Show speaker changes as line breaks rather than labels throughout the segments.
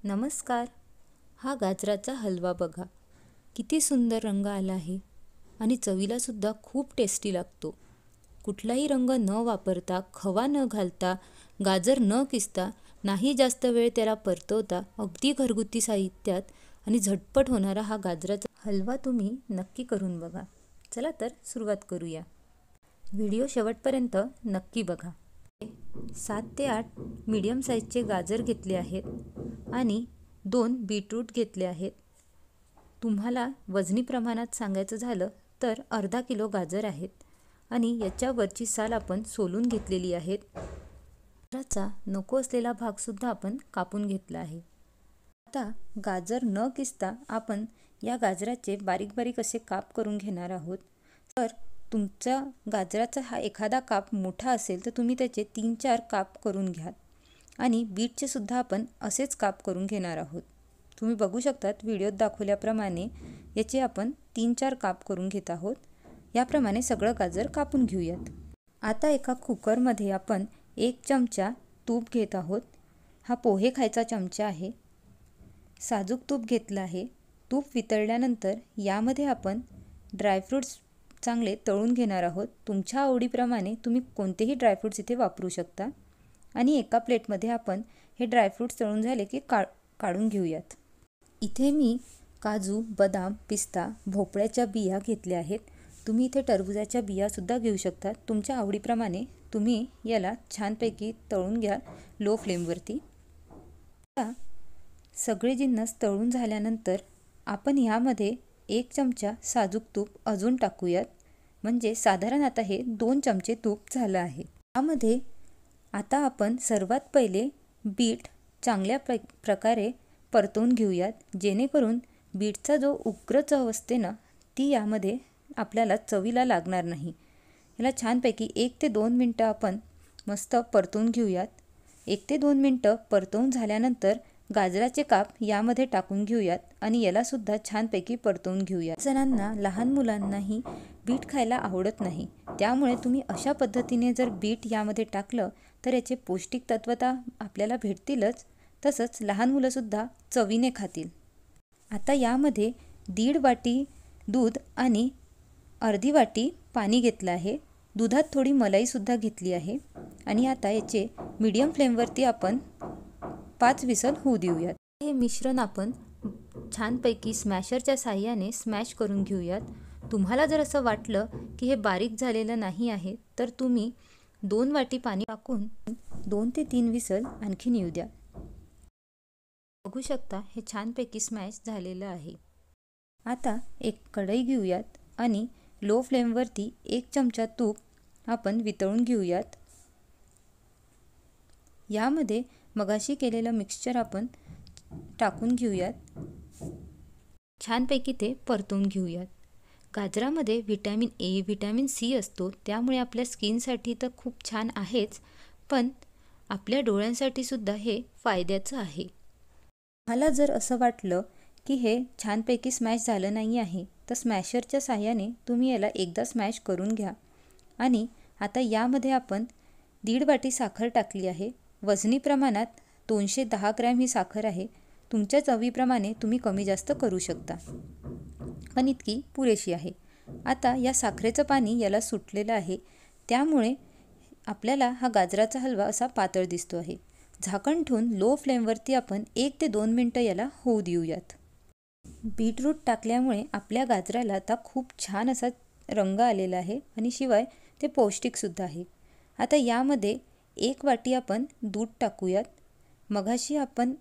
नमस्कार. हा गाजराचा हलवा बघा. किती सुंदर रंग आला आहे आणि चवीला सुद्धा खूप टेस्टी लागतो. कुठलाही रंग न वापरता, खवा न घालता, गाजर न किसता, नाही जास्त वेळ त्याला परतवता, अगदी घरगुती साहित्यात आणि झटपट होणारा हा गाजराचा हलवा तुम्ही नक्की करून बघा. चला तर सुरुवात करूया. व्हिडिओ शेवटपर्यंत नक्की बघा. 7 ते 8 मीडियम साईजचे गाजर घेतले आहेत आणि 2 बीटरूट घेतले आहेत. तुम्हाला वजनी प्रमाणात सांगायचं झालं तर अर्धा किलो गाजर आहेत आणि याच्यावरची साल आपण सोलून घेतलेली आहेत. गाजराचा नको असलेला भागसुद्धा आपण कापून घेतला आहे. आता गाजर न किसता आपण या गाजराचे बारीक बारीक असे काप करून घेणार आहोत. तर तुमचा गाजराचा हा एखादा काप मोठा असेल तर तुम्ही त्याचे 3-4 काप करून घ्या आणि बीटचे सुद्धा आपण असेच काप करून घेणार आहोत. तुम्ही बघू शकतात व्हिडिओत दाखवल्याप्रमाणे याचे आपण 3-4 काप करून घेत आहोत. याप्रमाणे सगळं गाजर कापून घेऊयात. आता एका कुकरमध्ये आपण 1 चमचा तूप घेत आहोत. हा पोहे खायचा चमचा आहे. साजूक तूप घेतलं आहे. तूप वितळल्यानंतर यामध्ये आपण ड्रायफ्रूट्स चांगले तळून घेणार आहोत. तुमच्या आवडीप्रमाणे तुम्ही कोणतेही ड्रायफ्रूट्स इथे वापरू शकता. आणि एका प्लेटमध्ये आपण हे ड्रायफ्रूट्स तळून झाले की काढून घेऊयात. इथे मी काजू, बदाम, पिस्ता, भोपळ्याच्या बिया घेतल्या आहेत. तुम्ही इथे टरबूजाच्या बियासुद्धा घेऊ शकता. तुमच्या आवडीप्रमाणे तुम्ही याला छानपैकी तळून घ्या लो फ्लेमवरती. आता सगळे जिन्नस तळून झाल्यानंतर आपण यामध्ये 1 चमचा साजूक तूप अजून टाकूयात. म्हणजे साधारण आता हे 2 चमचे तूप झालं आहे. यामध्ये आता आपण सर्वात पहिले बीट चांगल्या प्रकारे परतवून घेऊयात, जेणेकरून बीटचा जो उग्र चव असते ना ती यामध्ये आपल्याला चवीला लागणार नाही. याला छानपैकी 1 ते 2 मिनटं आपण मस्त परतवून घेऊयात. 1 ते 2 मिनटं परतवून झाल्यानंतर गाजराचे काप यामध्ये टाकून घेऊयात आणि यालासुद्धा छानपैकी परतवून घेऊयात. जणांना, लहान मुलांनाही बीट खायला आवडत नाही. त्यामुळे तुम्ही अशा पद्धतीने जर बीट यामध्ये टाकलं तर याचे पौष्टिक तत्वता आपल्याला भेटतीलच, तसंच लहान मुलंसुद्धा चवीने खातील. आता यामध्ये 1.5 वाटी दूध आणि अर्धी वाटी पाणी घेतलं आहे. दुधात थोडी मलाईसुद्धा घेतली आहे आणि आता याचे मीडियम फ्लेमवरती आपण 5 विसल होऊ देऊयात. हे मिश्रण आपण छानपैकी स्मॅशरच्या साहाय्याने स्मॅश करून घेऊयात. तुम्हाला जर असं वाटलं की हे बारीक झालेलं नाही आहे तर तुम्ही 2 वाटी पाणी टाकून 2 ते 3 विसल आणखीन येऊ द्या. बघू शकता हे छानपैकी स्मॅश झालेलं आहे. आता एक कढई घेऊयात आणि लो फ्लेमवरती 1 चमचा तूप आपण वितळून घेऊयात. यामध्ये मगाशी केलेलं मिक्सचर आपण टाकून घेऊयात. छानपैकी ते परतून घेऊयात. गाजरामध्ये व्हिटॅमिन ए, व्हिटॅमिन सी असतो, त्यामुळे आपल्या स्किनसाठी तर खूप छान आहेच, पण आपल्या डोळ्यांसाठी सुद्धा हे फायद्याचं आहे. मला जर असं वाटलं की हे छानपैकी स्मॅश झालं नाही आहे तर स्मॅशरच्या साहाय्याने तुम्ही याला एकदा स्मॅश करून घ्या. आणि आता यामध्ये आपण 1.5 वाटी साखर टाकली आहे. वजनी प्रमाणात 210 ग्रॅम ही साखर आहे. तुमच्या चवीप्रमाणे तुम्ही कमी जास्त करू शकता, पण इतकी पुरेशी आहे. आता या साखरेचं पाणी याला सुटलेलं आहे, त्यामुळे आपल्याला हा गाजराचा हलवा असा पातळ दिसतो आहे. झाकण ठेवून लो फ्लेमवरती आपण 1 ते 2 मिनटं याला होऊ देऊयात. बीटरूट टाकल्यामुळे आपल्या गाजराला आता खूप छान असा रंग आलेला आहे आणि शिवाय ते पौष्टिकसुद्धा आहे. आता यामध्ये 1 वाटी आपण दूध टाकूयात. मगाशी आपण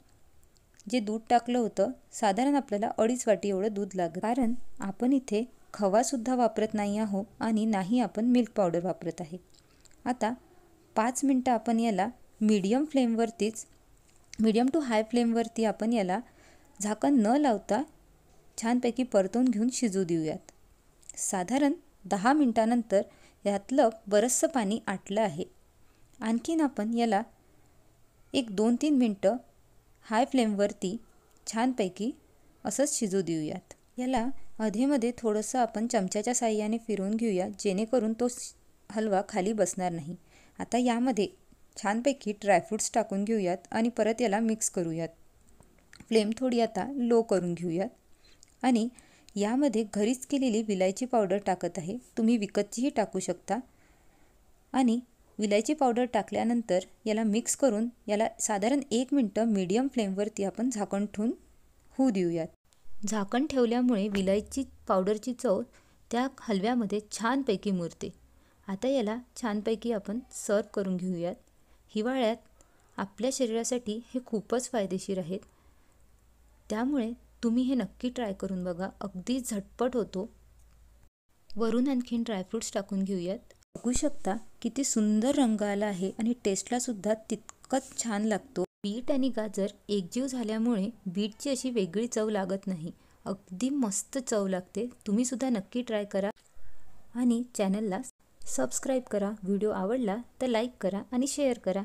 जे दूध टाकलं होतं साधारण आपल्याला 2.5 वाटी एवढं दूध लागतं, कारण आपण इथे खवासुद्धा वापरत नाही आहोत आणि नाही आपण मिल्क पावडर वापरत आहे. आता 5 मिनटं आपण याला मीडियम टू हाय फ्लेमवरती आपण याला झाकण न लावता छानपैकी परतवून घेऊन शिजू देऊयात. साधारण 10 मिनटानंतर यातलं बरंचसं पाणी आटलं आहे. आणखीन आपण याला 2-3 मिनटं हाय फ्लेमवरती छानपैकी असंच शिजू देऊयात. याला अधेमध्ये थोडंसं आपण चमच्याच्या साहाय्याने फिरवून घेऊया, जेणेकरून तो हलवा खाली बसणार नाही. आता यामध्ये छानपैकी ड्रायफ्रूट्स टाकून घेऊयात आणि परत याला मिक्स करूयात. फ्लेम थोडी आता लो करून घेऊयात आणि यामध्ये घरीच केलेली विलायची पावडर टाकत आहे. तुम्ही विकतचीही टाकू शकता. आणि विलायची पावडर टाकल्यानंतर याला मिक्स करून याला साधारण 1 मिनिट मीडियम फ्लेमवरती आपण झाकण ठेवून होऊ देऊयात. झाकण ठेवल्यामुळे विलायची पावडरची चव त्या हलव्यामध्ये छानपैकी मुरते. आता याला छानपैकी आपण सर्व करून घेऊयात. हिवाळ्यात आपल्या शरीरासाठी हे खूपच फायदेशीर आहेत. त्यामुळे तुम्ही हे नक्की ट्राय करून बघा. अगदी झटपट होतो. वरून आणखीन ड्रायफ्रूट्स टाकून घेऊयात. बघू शकता किती सुंदर रंग आला आहे आणि टेस्टला सुद्धा तितकंच छान लागतो. बीट आणि गाजर एकजीव झाल्यामुळे बीटची अशी वेगळी चव लागत नाही. अगदी मस्त चव लागते. तुम्ही सुद्धा नक्की ट्राय करा आणि चॅनलला सबस्क्राईब करा. व्हिडिओ आवडला तर लाईक करा आणि शेअर करा.